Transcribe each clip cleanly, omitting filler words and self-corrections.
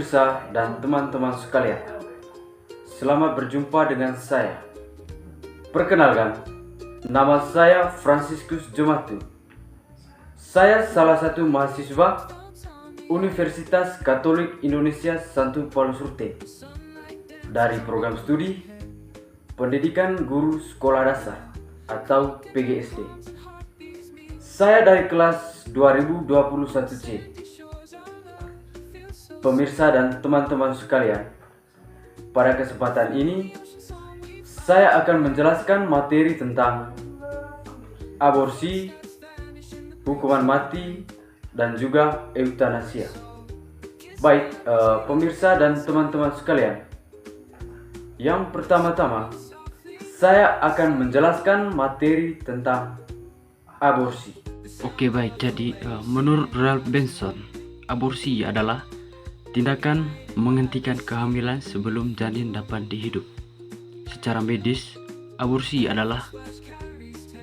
pemirsa dan teman-teman sekalian. Selamat berjumpa dengan saya. Perkenalkan, nama saya Franciscus Jomatu. Saya salah satu mahasiswa Universitas Katolik Indonesia Santo Paulus Rute dari program studi Pendidikan Guru Sekolah Dasar atau PGSD. Saya dari kelas 2021C. Pemirsa dan teman-teman sekalian, pada kesempatan ini saya akan menjelaskan materi tentang aborsi, hukuman mati, dan juga eutanasia. Baik, pemirsa dan teman-teman sekalian, yang pertama-tama saya akan menjelaskan materi tentang aborsi. Oke, baik. Jadi menurut Ralph Benson, aborsi adalah tindakan menghentikan kehamilan sebelum janin dapat dihidup. Secara medis, aborsi adalah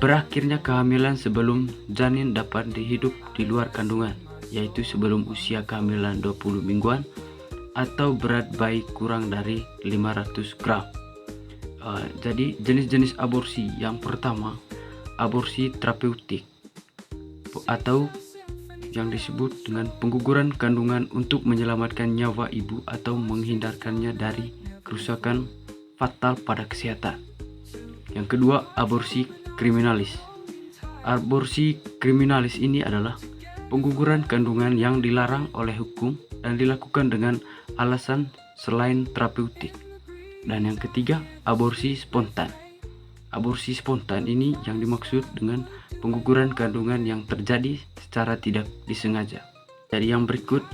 berakhirnya kehamilan sebelum janin dapat dihidup di luar kandungan, yaitu sebelum usia kehamilan 20 mingguan atau berat bayi kurang dari 500 gram. Jadi jenis-jenis aborsi yang pertama, aborsi terapeutik atau yang disebut dengan pengguguran kandungan untuk menyelamatkan nyawa ibu atau menghindarkannya dari kerusakan fatal pada kesehatan. Yang kedua, aborsi kriminalis. Aborsi kriminalis ini adalah pengguguran kandungan yang dilarang oleh hukum dan dilakukan dengan alasan selain terapeutik. Dan yang ketiga, aborsi spontan. Aborsi spontan ini yang dimaksud dengan pengguguran kandungan yang terjadi secara tidak disengaja. Jadi yang berikut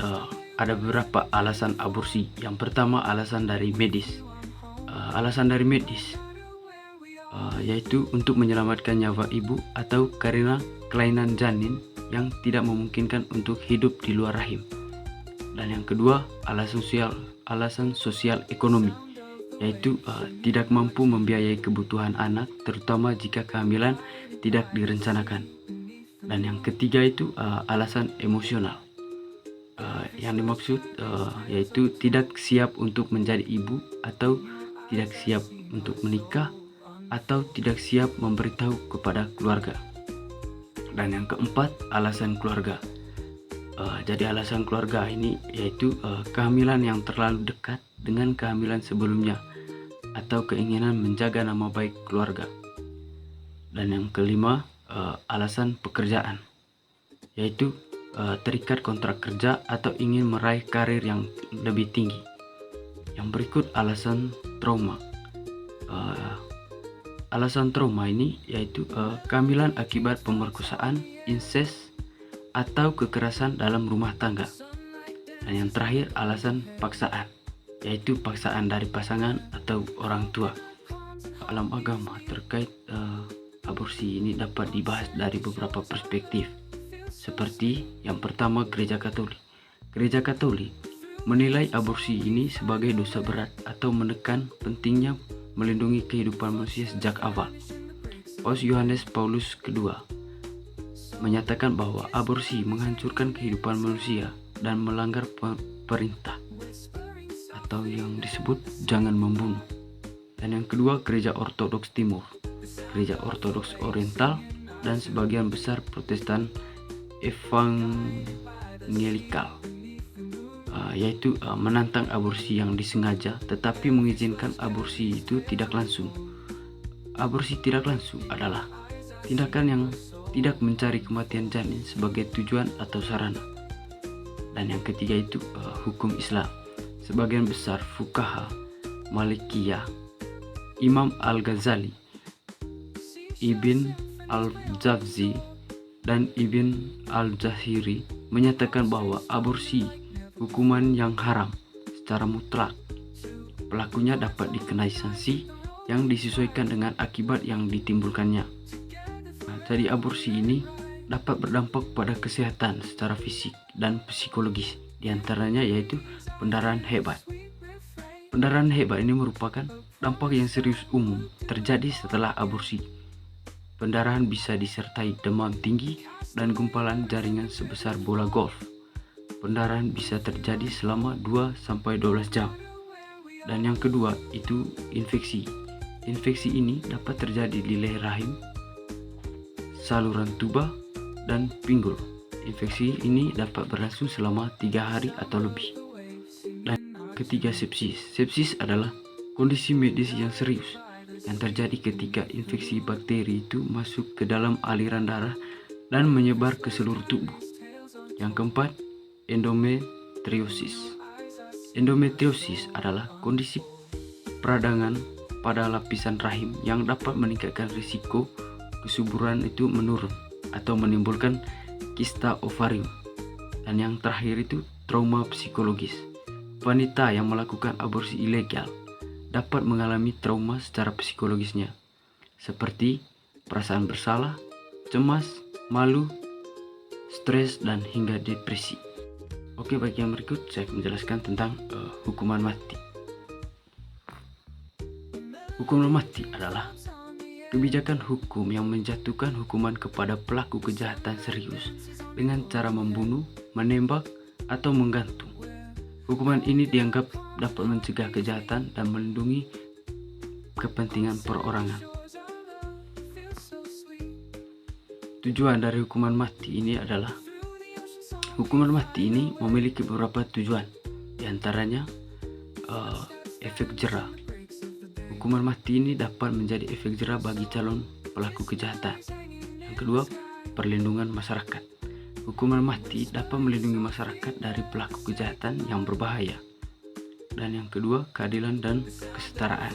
ada beberapa alasan aborsi. Yang pertama, alasan dari medis. Alasan dari medis yaitu untuk menyelamatkan nyawa ibu atau karena kelainan janin yang tidak memungkinkan untuk hidup di luar rahim. Dan yang kedua, alasan sosial ekonomi, yaitu tidak mampu membiayai kebutuhan anak, terutama jika kehamilan tidak direncanakan. Dan yang ketiga itu alasan emosional. Yang dimaksud yaitu tidak siap untuk menjadi ibu atau tidak siap untuk menikah atau tidak siap memberitahu kepada keluarga. Dan yang keempat, alasan keluarga. Jadi alasan keluarga ini yaitu kehamilan yang terlalu dekat dengan kehamilan sebelumnya atau keinginan menjaga nama baik keluarga. Dan yang kelima, alasan pekerjaan, yaitu terikat kontrak kerja atau ingin meraih karir yang lebih tinggi. Yang berikut alasan trauma. Alasan trauma ini yaitu kehamilan akibat pemerkosaan, insest, atau kekerasan dalam rumah tangga. Dan yang terakhir, alasan paksaan, yaitu paksaan dari pasangan atau orang tua. Dalam agama terkait aborsi ini dapat dibahas dari beberapa perspektif. Seperti yang pertama, Gereja Katolik. Gereja Katolik menilai aborsi ini sebagai dosa berat atau menekan pentingnya melindungi kehidupan manusia sejak awal. Paus Yohanes Paulus II menyatakan bahwa aborsi menghancurkan kehidupan manusia dan melanggar perintah atau yang disebut jangan membunuh. Dan yang kedua, Gereja Ortodoks Timur, Gereja Ortodoks Oriental, dan sebagian besar Protestan evangelikal, yaitu menantang aborsi yang disengaja tetapi mengizinkan aborsi itu tidak langsung. Aborsi tidak langsung adalah tindakan yang tidak mencari kematian janin sebagai tujuan atau sarana. Dan yang ketiga itu hukum Islam. Sebagian besar fuqaha Malikiyah, Imam Al-Ghazali, Ibn Al-Jawzi, dan Ibn Al-Jazari menyatakan bahwa aborsi hukuman yang haram secara mutlak. Pelakunya dapat dikenai sanksi yang disesuaikan dengan akibat yang ditimbulkannya. Jadi aborsi ini dapat berdampak pada kesehatan secara fisik dan psikologis, diantaranya yaitu pendarahan hebat. Pendarahan hebat ini merupakan dampak yang serius umum terjadi setelah aborsi. Pendarahan bisa disertai demam tinggi dan gumpalan jaringan sebesar bola golf. pendarahan bisa terjadi selama 2-12 jam. Dan yang kedua itu infeksi. Infeksi ini dapat terjadi di leher rahim, saluran tuba, dan pinggul. Infeksi ini dapat berlangsung selama 3 hari atau lebih. Dan ketiga sepsis. Sepsis adalah kondisi medis yang serius yang terjadi ketika infeksi bakteri itu masuk ke dalam aliran darah dan menyebar ke seluruh tubuh. Yang keempat, endometriosis. Endometriosis adalah kondisi peradangan pada lapisan rahim yang dapat meningkatkan risiko kesuburan itu menurun atau menimbulkan kista ovarium. Dan yang terakhir itu trauma psikologis. Wanita yang melakukan aborsi ilegal dapat mengalami trauma secara psikologisnya, seperti perasaan bersalah, cemas, malu, stres, dan hingga depresi. Oke, bagi yang berikut saya akan menjelaskan tentang hukuman mati. Hukuman mati adalah kebijakan hukum yang menjatuhkan hukuman kepada pelaku kejahatan serius dengan cara membunuh, menembak, atau menggantung. Hukuman ini dianggap dapat mencegah kejahatan dan melindungi kepentingan perorangan. Tujuan dari hukuman mati ini adalah hukuman mati ini memiliki beberapa tujuan, diantaranya efek jera. Hukuman mati ini dapat menjadi efek jera bagi calon pelaku kejahatan. Yang kedua, perlindungan masyarakat. Hukuman mati dapat melindungi masyarakat dari pelaku kejahatan yang berbahaya. Dan yang kedua, keadilan dan kesetaraan.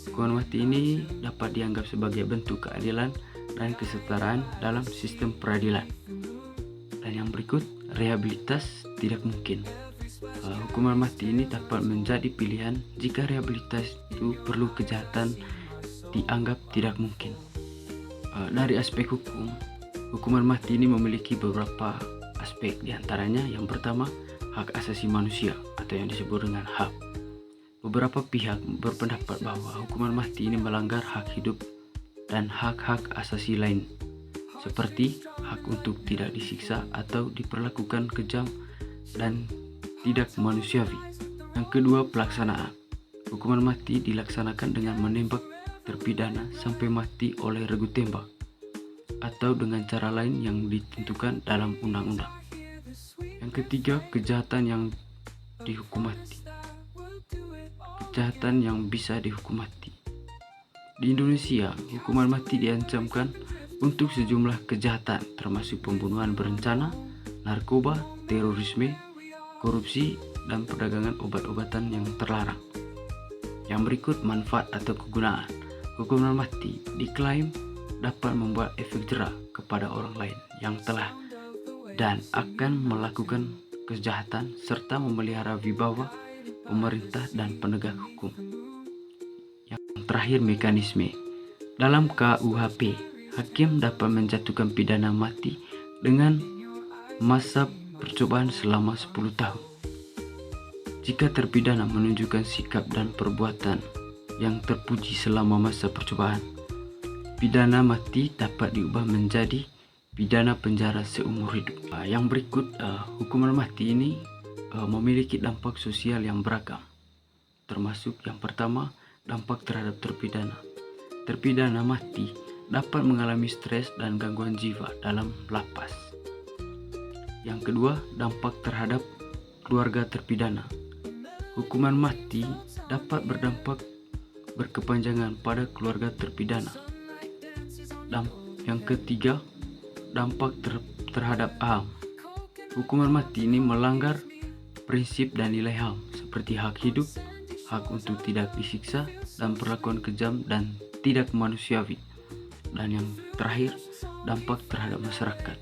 Hukuman mati ini dapat dianggap sebagai bentuk keadilan dan kesetaraan dalam sistem peradilan. Dan yang berikut, rehabilitas tidak mungkin. Hukuman mati ini dapat menjadi pilihan jika rehabilitas itu perlu kejahatan dianggap tidak mungkin. Dari aspek hukum, hukuman mati ini memiliki beberapa aspek, diantaranya yang pertama, hak asasi manusia atau yang disebut dengan HAM. Beberapa pihak berpendapat bahwa hukuman mati ini melanggar hak hidup dan hak-hak asasi lain, seperti hak untuk tidak disiksa atau diperlakukan kejam dan tidak manusiawi. Yang kedua, pelaksanaan. Hukuman mati dilaksanakan dengan menembak terpidana sampai mati oleh regu tembak atau dengan cara lain yang ditentukan dalam undang-undang. Yang ketiga, kejahatan yang dihukum mati. Kejahatan yang bisa dihukum mati. Di Indonesia, hukuman mati diancamkan untuk sejumlah kejahatan termasuk pembunuhan berencana, narkoba, terorisme, korupsi, dan perdagangan obat-obatan yang terlarang. Yang berikut, manfaat atau kegunaan. Hukuman mati diklaim dapat membuat efek jera kepada orang lain yang telah dan akan melakukan kejahatan serta memelihara wibawa pemerintah dan penegak hukum. Yang terakhir, mekanisme. Dalam KUHP, hakim dapat menjatuhkan pidana mati dengan masa percobaan selama 10 tahun. Jika terpidana menunjukkan sikap dan perbuatan yang terpuji selama masa percobaan, pidana mati dapat diubah menjadi pidana penjara seumur hidup. Yang berikut, hukuman mati ini memiliki dampak sosial yang beragam, termasuk yang pertama, dampak terhadap terpidana. Terpidana mati dapat mengalami stres dan gangguan jiwa dalam lapas. Yang kedua, dampak terhadap keluarga terpidana. Hukuman mati dapat berdampak berkepanjangan pada keluarga terpidana. Yang ketiga, dampak terhadap HAM. Hukuman mati ini melanggar prinsip dan nilai HAM seperti hak hidup, hak untuk tidak disiksa, dan perlakuan kejam dan tidak manusiawi. Dan yang terakhir, dampak terhadap masyarakat.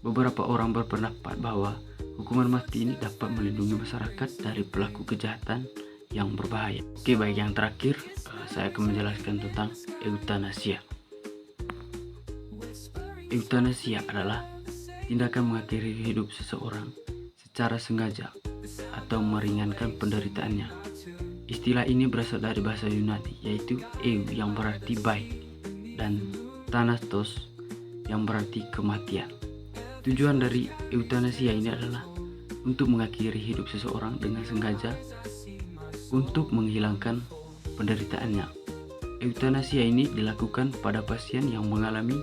Beberapa orang berpendapat bahwa hukuman mati ini dapat melindungi masyarakat dari pelaku kejahatan yang berbahaya. Oke, baik, yang terakhir saya akan menjelaskan tentang eutanasia. Eutanasia adalah tindakan mengakhiri hidup seseorang secara sengaja atau meringankan penderitaannya. Istilah ini berasal dari bahasa Yunani, yaitu eu yang berarti baik dan thanatos yang berarti kematian. Tujuan dari eutanasia ini adalah untuk mengakhiri hidup seseorang dengan sengaja untuk menghilangkan penderitaannya. Eutanasia ini dilakukan pada pasien yang mengalami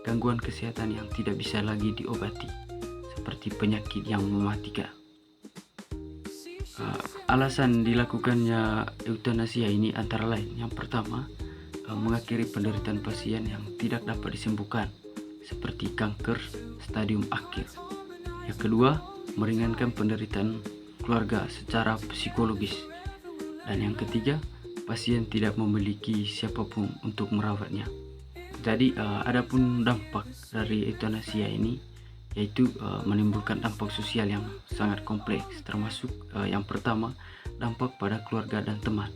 gangguan kesehatan yang tidak bisa lagi diobati, seperti penyakit yang mematikan. Alasan dilakukannya eutanasia ini antara lain, yang pertama, mengakhiri penderitaan pasien yang tidak dapat disembuhkan, seperti kanker stadium akhir. Yang kedua, meringankan penderitaan keluarga secara psikologis. Dan yang ketiga, pasien tidak memiliki siapapun untuk merawatnya. Jadi adapun dampak dari eutanasia ini yaitu menimbulkan dampak sosial yang sangat kompleks, termasuk yang pertama, dampak pada keluarga dan teman.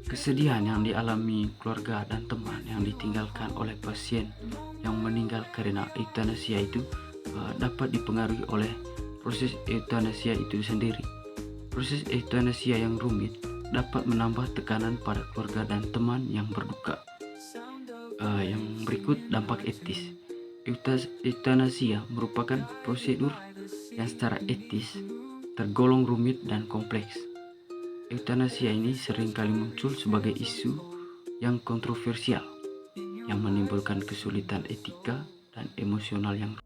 Kesedihan yang dialami keluarga dan teman yang ditinggalkan oleh pasien yang meninggal karena eutanasia itu dapat dipengaruhi oleh proses eutanasia itu sendiri. Proses eutanasia yang rumit dapat menambah tekanan pada keluarga dan teman yang berduka. Yang berikut dampak etis. Eutanasia merupakan prosedur yang secara etis tergolong rumit dan kompleks. Eutanasia ini seringkali muncul sebagai isu yang kontroversial, yang menimbulkan kesulitan etika dan emosional yang